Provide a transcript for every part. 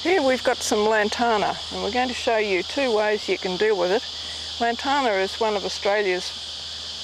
Here we've got some lantana, and we're going to show you two ways you can deal with it. Lantana is one of Australia's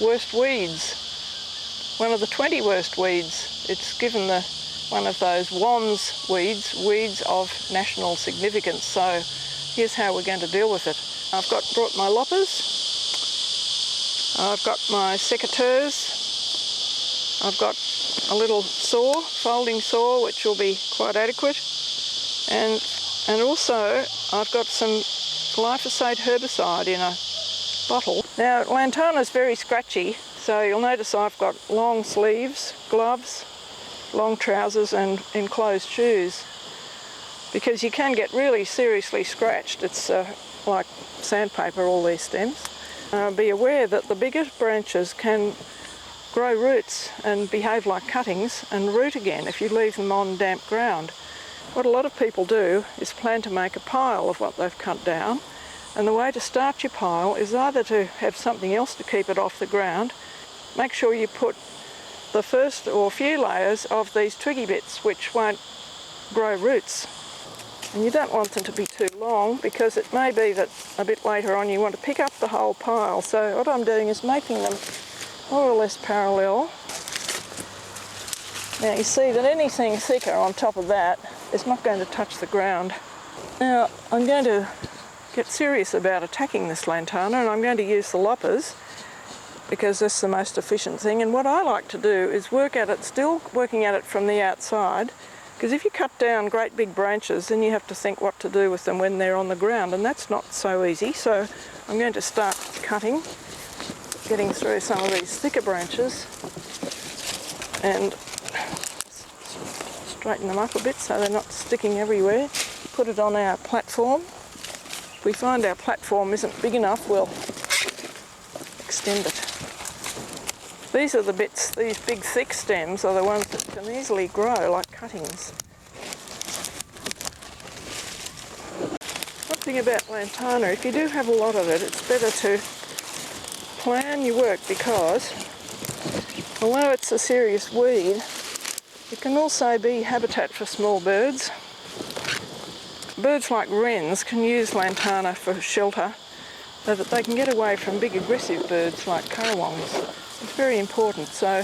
worst weeds, one of the 20 worst weeds. It's given one of those WANS weeds of national significance. So here's how we're going to deal with it. I've brought my loppers, I've got my secateurs, I've got a little saw, folding saw, which will be quite adequate, and also I've got some glyphosate herbicide in a bottle. Now lantana is very scratchy, so you'll notice I've got long sleeves, gloves, long trousers and enclosed shoes, because you can get really seriously scratched. It's like sandpaper, all these stems. Be aware that the bigger branches can grow roots and behave like cuttings and root again if you leave them on damp ground. What a lot of people do is plan to make a pile of what they've cut down, and the way to start your pile is either to have something else to keep it off the ground. Make sure you put the first or few layers of these twiggy bits which won't grow roots. And you don't want them to be too long, because it may be that a bit later on you want to pick up the whole pile. So what I'm doing is making them more or less parallel. Now you see that anything thicker on top of that is not going to touch the ground. Now I'm going to get serious about attacking this lantana, and I'm going to use the loppers because that's the most efficient thing. And what I like to do is work at it, still working at it from the outside, because if you cut down great big branches, then you have to think what to do with them when they're on the ground, and that's not so easy. So I'm going to start cutting, getting through some of these thicker branches and straighten them up a bit so they're not sticking everywhere. Put it on our platform. If we find our platform isn't big enough, we'll extend it. These are the bits, these big thick stems are the ones that can easily grow like cuttings. One thing about lantana, if you do have a lot of it, it's better to plan your work, because although it's a serious weed, it can also be habitat for small birds. Birds like wrens can use lantana for shelter so that they can get away from big aggressive birds like currawongs. It's very important. So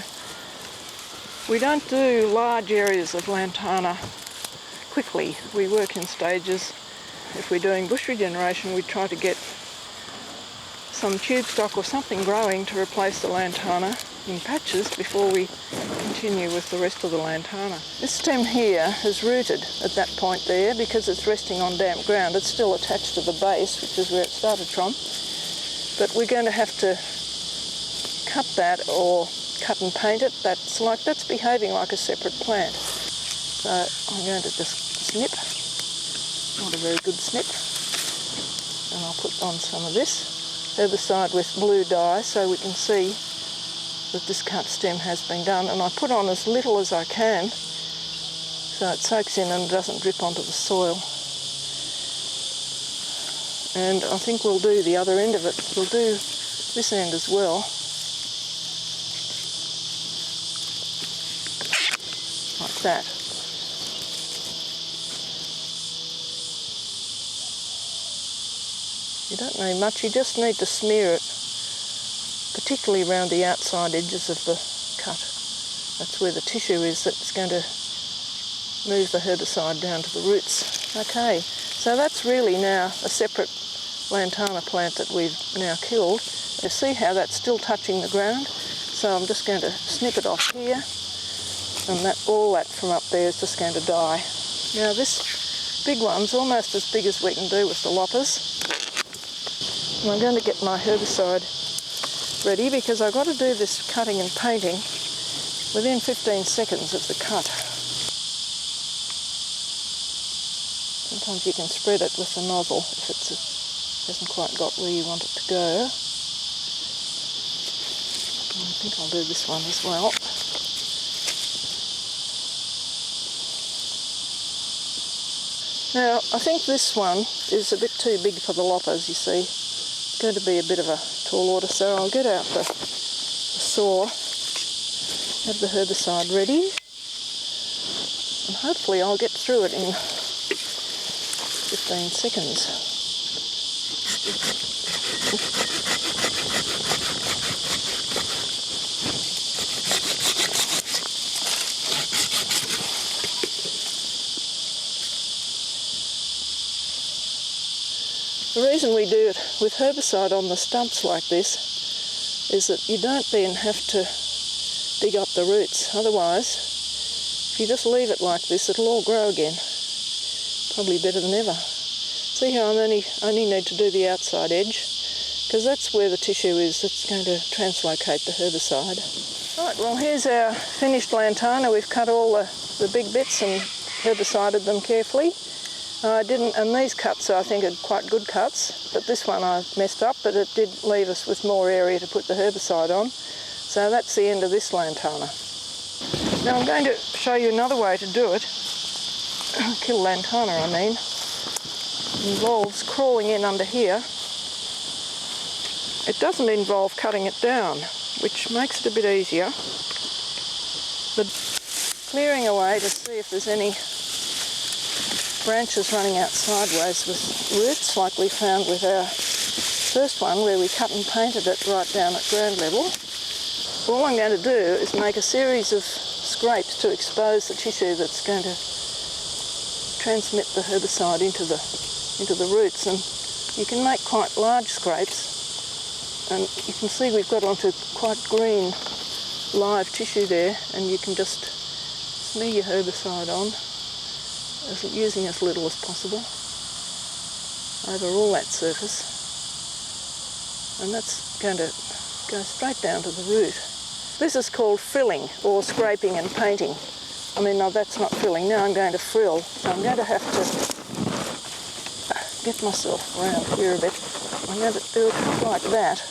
we don't do large areas of lantana quickly. We work in stages. If we're doing bush regeneration, we try to get some tube stock or something growing to replace the lantana in patches before we continue with the rest of the lantana. This stem here is rooted at that point there because it's resting on damp ground. It's still attached to the base, which is where it started from, but we're going to have to cut that or cut and paint it. That's behaving like a separate plant. So I'm going to just snip, not a very good snip, and I'll put on some of this herbicide with blue dye so we can see that this cut stem has been done, and I put on as little as I can so it soaks in and doesn't drip onto the soil. And I think we'll do the other end of it. We'll do this end as well. Like that. You don't need much, you just need to smear it, particularly around the outside edges of the cut. That's where the tissue is that's going to move the herbicide down to the roots. Okay, so that's really now a separate lantana plant that we've now killed. You see how that's still touching the ground? So I'm just going to snip it off here, and all that from up there is just going to die. Now this big one's almost as big as we can do with the loppers. And I'm going to get my herbicide ready because I've got to do this cutting and painting within 15 seconds of the cut. Sometimes you can spread it with the nozzle if it hasn't quite got where you want it to go. I think I'll do this one as well. Now, I think this one is a bit too big for the loppers, you see. It's going to be a bit of a tall order, so I'll get out the saw, have the herbicide ready, and hopefully I'll get through it in 15 seconds. The reason we do it with herbicide on the stumps like this is that you don't then have to dig up the roots. Otherwise, if you just leave it like this, it'll all grow again. Probably better than ever. See how I only need to do the outside edge? Because that's where the tissue is that's going to translocate the herbicide. Right, well here's our finished lantana. We've cut all the big bits and herbicided them carefully. And these cuts I think are quite good cuts, but this one I messed up, but it did leave us with more area to put the herbicide on. So that's the end of this lantana. Now I'm going to show you another way to do it. Kill lantana, I mean. Involves crawling in under here. It doesn't involve cutting it down, which makes it a bit easier. But clearing away to see if there's any branches running out sideways with roots like we found with our first one where we cut and painted it right down at ground level. All I'm going to do is make a series of scrapes to expose the tissue that's going to transmit the herbicide into the roots, and you can make quite large scrapes, and you can see we've got onto quite green live tissue there, and you can just smear your herbicide on, using as little as possible over all that surface, and that's going to go straight down to the root. This is called frilling, or scraping and painting. I mean, no, that's not frilling. Now I'm going to frill, so I'm going to have to get myself around here a bit. I'm going to do it like that.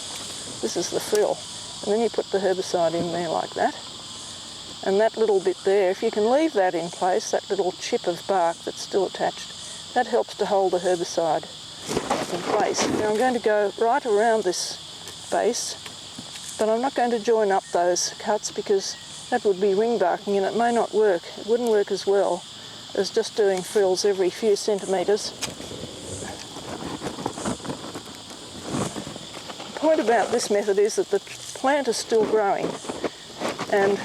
This is the frill, and then you put the herbicide in there like that. And that little bit there, if you can leave that in place, that little chip of bark that's still attached, that helps to hold the herbicide in place. Now I'm going to go right around this base, but I'm not going to join up those cuts because that would be ring barking and it may not work. It wouldn't work as well as just doing frills every few centimetres. The point about this method is that the plant is still growing, and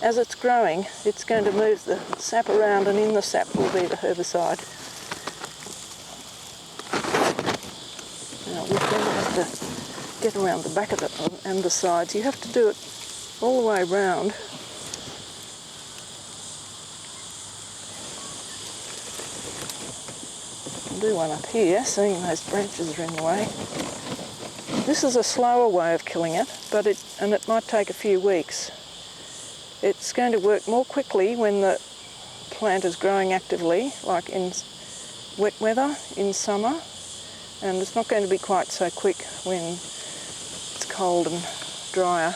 as it's growing, it's going to move the sap around, and in the sap will be the herbicide. Now we're going to have to get around the back of it and the sides. You have to do it all the way round. I'll do one up here, seeing those branches are in the way. This is a slower way of killing it, but it might take a few weeks. It's going to work more quickly when the plant is growing actively, like in wet weather, in summer, and it's not going to be quite so quick when it's cold and drier.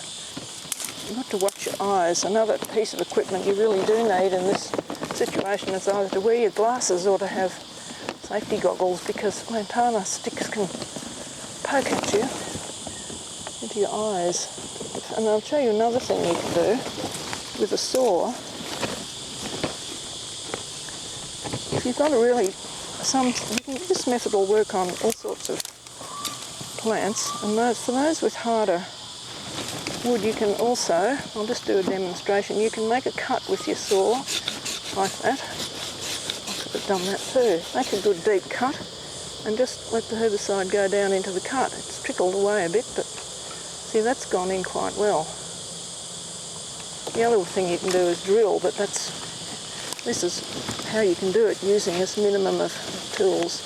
You've got to watch your eyes. Another piece of equipment you really do need in this situation is either to wear your glasses or to have safety goggles, because lantana sticks can poke at you into your eyes. And I'll show you another thing you can do with a saw. If you've got this method will work on all sorts of plants, and for those with harder wood you can also, I'll just do a demonstration, you can make a cut with your saw like that. I could have done that too. Make a good deep cut and just let the herbicide go down into the cut. It's trickled away a bit, but see, that's gone in quite well. The other thing you can do is drill, but this is how you can do it using this minimum of tools.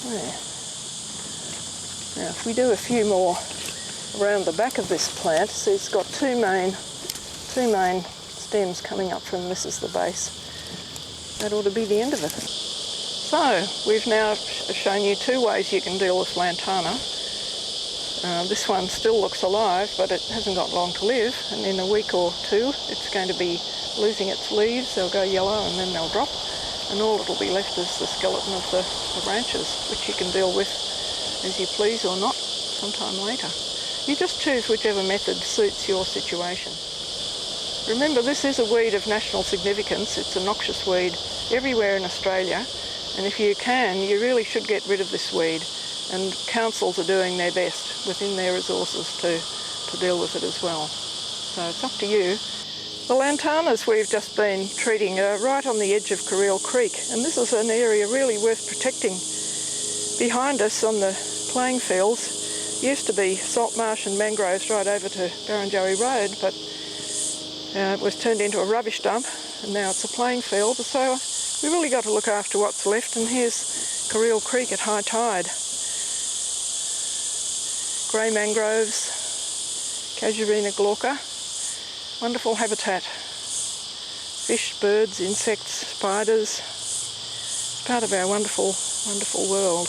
There. Now if we do a few more around the back of this plant, see it's got two main stems coming up from this is the base. That ought to be the end of it. So, we've now shown you two ways you can deal with lantana. This one still looks alive, but it hasn't got long to live, and in a week or two it's going to be losing its leaves. They'll go yellow and then they'll drop, and all that'll be left is the skeleton of the branches, which you can deal with as you please or not sometime later. You just choose whichever method suits your situation. Remember, this is a weed of national significance. It's a noxious weed everywhere in Australia, and if you can, you really should get rid of this weed, and councils are doing their best within their resources to deal with it as well. So it's up to you. The lantanas we've just been treating are right on the edge of Carreel Creek, and this is an area really worth protecting. Behind us on the playing fields used to be salt marsh and mangroves right over to Barrenjoey Road, but it was turned into a rubbish dump, and now it's a playing field. So we've really got to look after what's left, and here's Carreel Creek at high tide. Grey mangroves, Casuarina glauca, wonderful habitat. Fish, birds, insects, spiders. It's part of our wonderful, wonderful world.